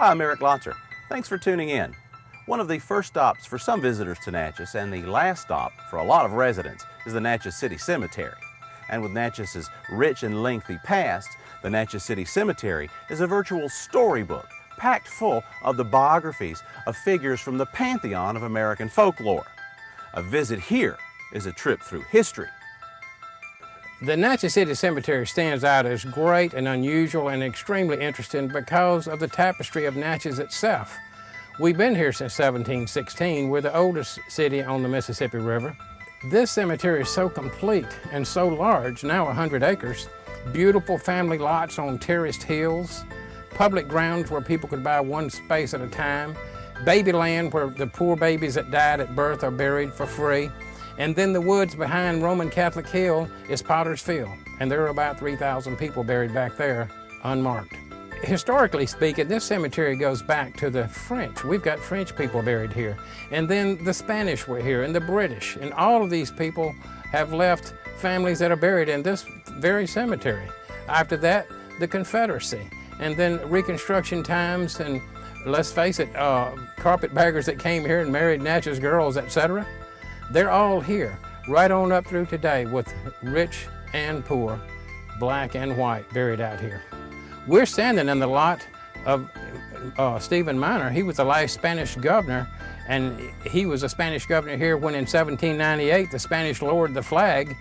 Hi, I'm Eric Lotzer. Thanks for tuning in. One of the first stops for some visitors to Natchez and the last stop for a lot of residents is the Natchez City Cemetery. And with Natchez's rich and lengthy past, the Natchez City Cemetery is a virtual storybook packed full of the biographies of figures from the pantheon of American folklore. A visit here is a trip through history. The Natchez City Cemetery stands out as great and unusual and extremely interesting because of the tapestry of Natchez itself. We've been here since 1716. We're the oldest city on the Mississippi River. This cemetery is so complete and so large, now 100 acres, beautiful family lots on terraced hills, public grounds where people could buy one space at a time, baby land where the poor babies that died at birth are buried for free, and then the woods behind Roman Catholic Hill is Potter's Field, and there are about 3,000 people buried back there, unmarked. Historically speaking, this cemetery goes back to the French. We've got French people buried here, and then the Spanish were here, and the British, and all of these people have left families that are buried in this very cemetery. After that, the Confederacy, and then Reconstruction times, and let's face it, carpetbaggers that came here and married Natchez girls, etc. They're all here, right on up through today, with rich and poor, black and white, buried out here. We're standing in the lot of Stephen Minor. He was the last Spanish governor, and he was a Spanish governor here when in 1798 the Spanish lowered the flag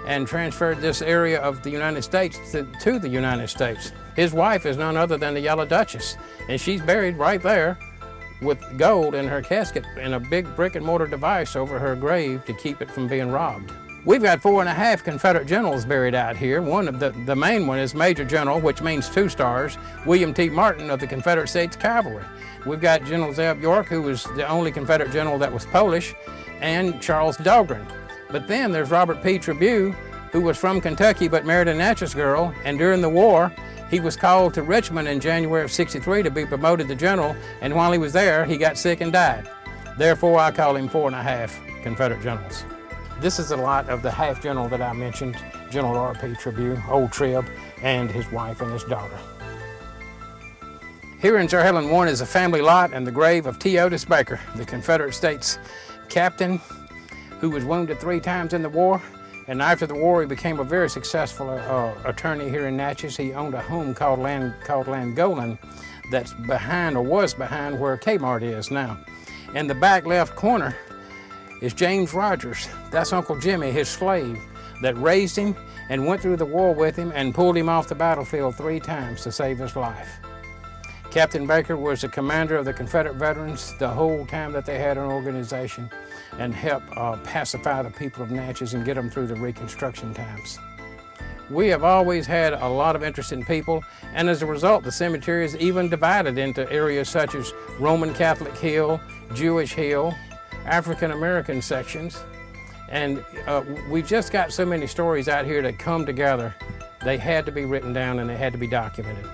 and transferred this area of the United States to the United States. His wife is none other than the Yellow Duchess, and she's buried right there with gold in her casket and a big brick and mortar device over her grave to keep it from being robbed. We've got 4.5 Confederate generals buried out here. One of the main one is Major General, which means 2 stars, William T. Martin of the Confederate States Cavalry. We've got General Zeb York, who was the only Confederate general that was Polish, and Charles Dahlgren. But then there's Robert P. Trabue, who was from Kentucky but married a Natchez girl, and during the war, he was called to Richmond in January of '63 to be promoted to general, and while he was there, he got sick and died. Therefore, I call him 4.5 Confederate generals. This is a lot of the half general that I mentioned, General R.P. Trabue, Old Trib, and his wife and his daughter. Here in Sir Helen 1 is a family lot and the grave of T. Otis Baker, the Confederate States captain who was wounded 3 times in the war. And after the war, he became a very successful attorney here in Natchez. He owned a home called Langolan that's behind, or was behind, where Kmart is now. In the back left corner is James Rogers. That's Uncle Jimmy, his slave, that raised him and went through the war with him and pulled him off the battlefield 3 times to save his life. Captain Baker was the commander of the Confederate veterans the whole time that they had an organization and helped pacify the people of Natchez and get them through the Reconstruction times. We have always had a lot of interesting people, and as a result, the cemetery is even divided into areas such as Roman Catholic Hill, Jewish Hill, African American sections, and we just got so many stories out here that come together. They had to be written down and they had to be documented.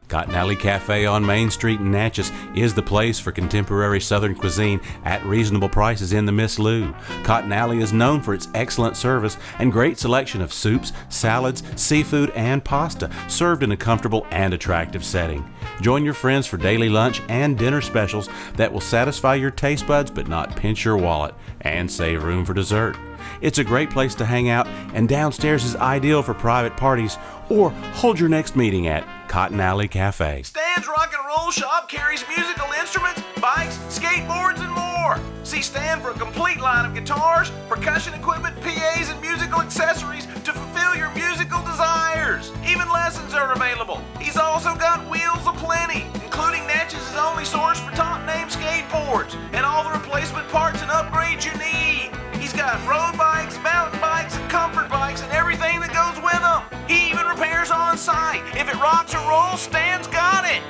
Cotton Alley Cafe on Main Street in Natchez is the place for contemporary Southern cuisine at reasonable prices in the Miss Lou. Cotton Alley is known for its excellent service and great selection of soups, salads, seafood, and pasta, served in a comfortable and attractive setting. Join your friends for daily lunch and dinner specials that will satisfy your taste buds but not pinch your wallet, and save room for dessert. It's a great place to hang out, and downstairs is ideal for private parties or hold your next meeting at Cotton Alley Cafe. Stan's Rock and Roll Shop carries musical instruments, bikes, skateboards, and more. See Stan for a complete line of guitars, percussion equipment, PAs, and musical accessories to fulfill your musical desires. Even lessons are available. He's also got wheels aplenty, including Natchez's only source for top-name skateboards and all the replacement parts and upgrades you need. He's got road bikes, mountain bikes, and comfort bikes, and everything that goes with them. He even repairs on site. If it rocks or rolls, Stan's got it.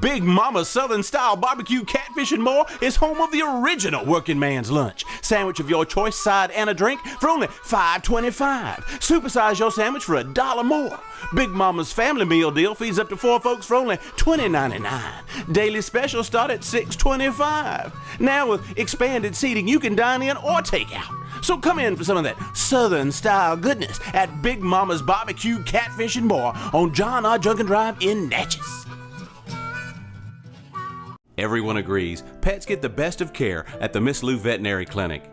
Big Mama's Southern Style Barbecue Catfish and More is home of the original working man's lunch. Sandwich of your choice, side, and a drink for only $5.25. Supersize your sandwich for $1 more. Big Mama's Family Meal Deal feeds up to 4 folks for only $20.99. Daily specials start at $6.25. Now with expanded seating, you can dine in or take out. So come in for some of that Southern-style goodness at Big Mama's Barbecue Catfish and More on John R. Junkin Drive in Natchez. Everyone agrees pets get the best of care at the Miss Lou Veterinary Clinic.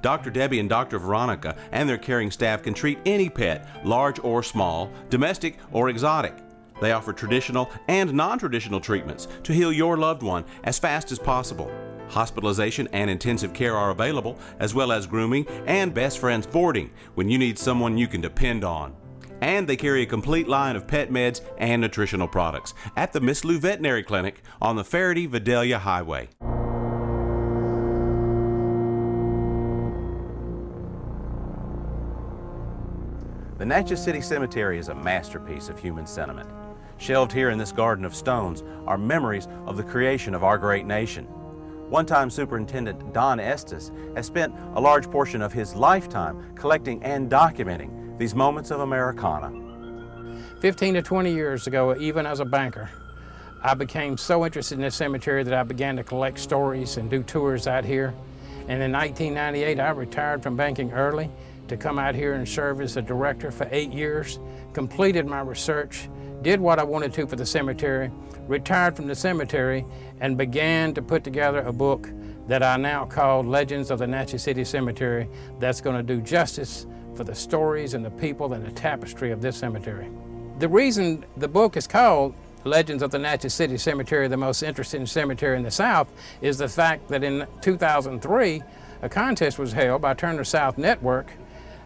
Dr. Debbie and Dr. Veronica and their caring staff can treat any pet, large or small, domestic or exotic. They offer traditional and non-traditional treatments to heal your loved one as fast as possible. Hospitalization and intensive care are available, as well as grooming and best friends boarding when you need someone you can depend on. And they carry a complete line of pet meds and nutritional products at the Miss Lou Veterinary Clinic on the Faraday-Vidalia Highway. The Natchez City Cemetery is a masterpiece of human sentiment. Shelved here in this garden of stones are memories of the creation of our great nation. One-time Superintendent Don Estes has spent a large portion of his lifetime collecting and documenting these moments of Americana. 15 to 20 years ago, even as a banker, I became so interested in this cemetery that I began to collect stories and do tours out here. And in 1998, I retired from banking early to come out here and serve as a director for 8 years, completed my research, did what I wanted to for the cemetery, retired from the cemetery, and began to put together a book that I now call Legends of the Natchez City Cemetery that's going to do justice for the stories and the people and the tapestry of this cemetery. The reason the book is called Legends of the Natchez City Cemetery, the most interesting cemetery in the South, is the fact that in 2003, a contest was held by Turner South Network,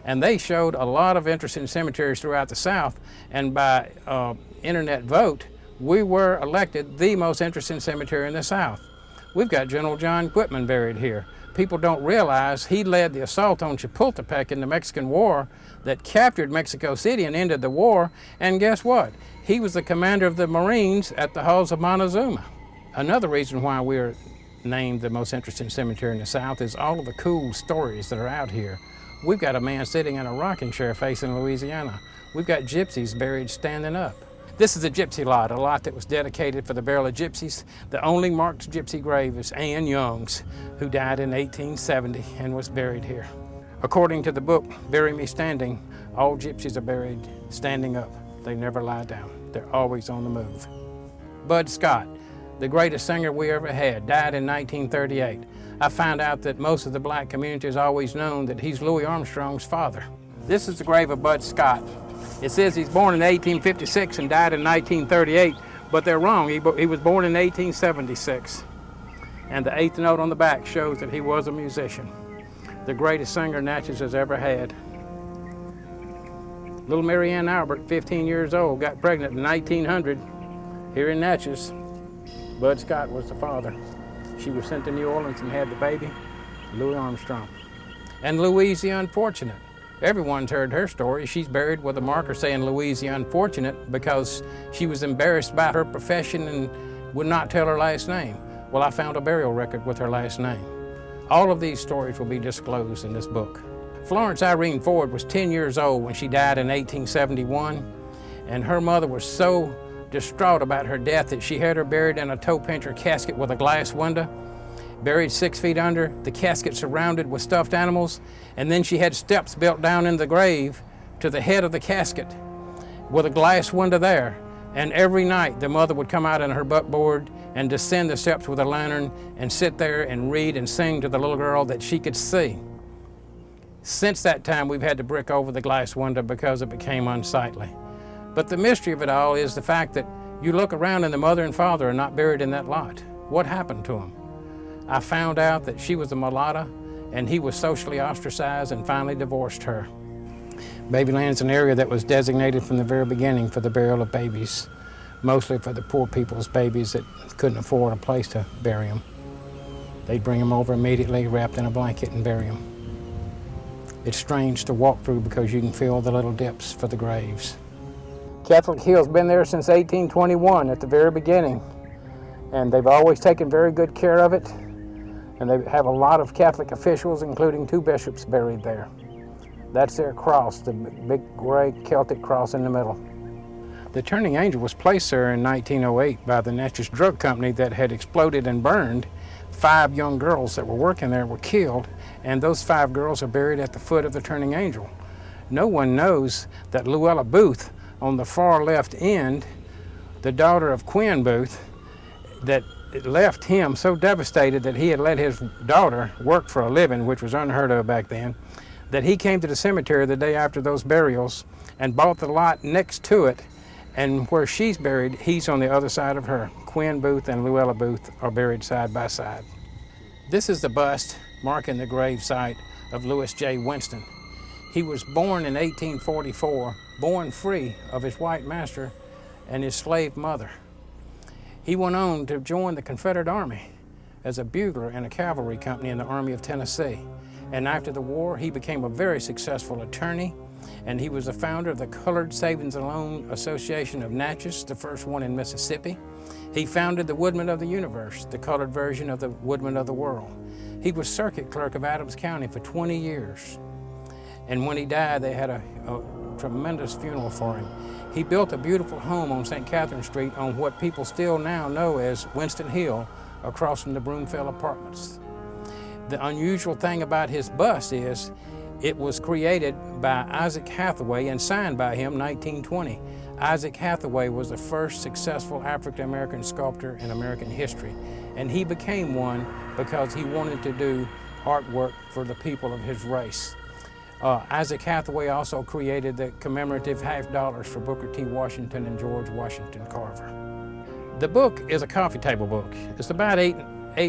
and they showed a lot of interesting cemeteries throughout the South, and by internet vote, we were elected the most interesting cemetery in the South. We've got General John Quitman buried here. People don't realize he led the assault on Chapultepec in the Mexican War that captured Mexico City and ended the war, and guess what? He was the commander of the Marines at the halls of Montezuma. Another reason why we're named the most interesting cemetery in the South is all of the cool stories that are out here. We've got a man sitting in a rocking chair facing Louisiana. We've got gypsies buried standing up. This is a gypsy lot, a lot that was dedicated for the burial of gypsies. The only marked gypsy grave is Ann Young's, who died in 1870 and was buried here. According to the book, Bury Me Standing, all gypsies are buried standing up. They never lie down. They're always on the move. Bud Scott, the greatest singer we ever had, died in 1938. I found out that most of the black community has always known that he's Louis Armstrong's father. This is the grave of Bud Scott. It says he's born in 1856 and died in 1938, but they're wrong. He was born in 1876. And the 8th note on the back shows that he was a musician. The greatest singer Natchez has ever had. Little Mary Ann Albert, 15 years old, got pregnant in 1900 here in Natchez. Bud Scott was the father. She was sent to New Orleans and had the baby, Louis Armstrong. And Louise the Unfortunate. Everyone's heard her story. She's buried with a marker saying Louise the Unfortunate because she was embarrassed by her profession and would not tell her last name. Well, I found a burial record with her last name. All of these stories will be disclosed in this book. Florence Irene Ford was 10 years old when she died in 1871, and her mother was so distraught about her death that she had her buried in a toe pincher casket with a glass window, buried 6 feet under, the casket surrounded with stuffed animals, and then she had steps built down in the grave to the head of the casket with a glass window there. And every night the mother would come out on her buckboard and descend the steps with a lantern and sit there and read and sing to the little girl that she could see. Since that time, we've had to brick over the glass window because it became unsightly. But the mystery of it all is the fact that you look around and the mother and father are not buried in that lot. What happened to them? I found out that she was a mulatta and he was socially ostracized and finally divorced her. Babyland's an area that was designated from the very beginning for the burial of babies, mostly for the poor people's babies that couldn't afford a place to bury them. They'd bring them over immediately, wrapped in a blanket and bury them. It's strange to walk through because you can feel the little dips for the graves. Catholic Hill's been there since 1821 at the very beginning, and they've always taken very good care of it, and they have a lot of Catholic officials, including 2 bishops, buried there. That's their cross, the big gray Celtic cross in the middle. The Turning Angel was placed there in 1908 by the Natchez Drug Company that had exploded and burned. 5 young girls that were working there were killed, And those 5 girls are buried at the foot of the Turning Angel. No one knows that Luella Booth, on the far left end, the daughter of Quinn Booth, that it left him so devastated that he had let his daughter work for a living, which was unheard of back then, that he came to the cemetery the day after those burials and bought the lot next to it, and where she's buried, he's on the other side of her. Quinn Booth and Luella Booth are buried side by side. This is the bust marking the grave site of Lewis J. Winston. He was born in 1844, born free of his white master and his slave mother. He went on to join the Confederate Army as a bugler in a cavalry company in the Army of Tennessee. And after the war, he became a very successful attorney, and he was the founder of the Colored Savings and Loan Association of Natchez, the first one in Mississippi. He founded the Woodmen of the Universe, the colored version of the Woodmen of the World. He was circuit clerk of Adams County for 20 years. And when he died, they had a tremendous funeral for him. He built a beautiful home on St. Catherine Street on what people still now know as Winston Hill, across from the Broomfield Apartments. The unusual thing about his bust is it was created by Isaac Hathaway and signed by him in 1920. Isaac Hathaway was the first successful African-American sculptor in American history, and he became one because he wanted to do artwork for the people of his race. Isaac Hathaway also created the commemorative $50 for Booker T. Washington and George Washington Carver. The book is a coffee table book. It's about 8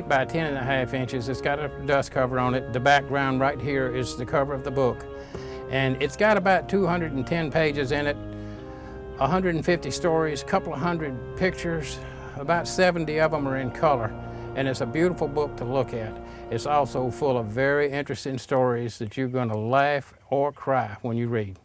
by 10.5 inches. It's got a dust cover on it. The background right here is the cover of the book. And it's got about 210 pages in it, 150 stories, a couple of hundred pictures, about 70 of them are in color. And it's a beautiful book to look at. It's also full of very interesting stories that you're going to laugh or cry when you read.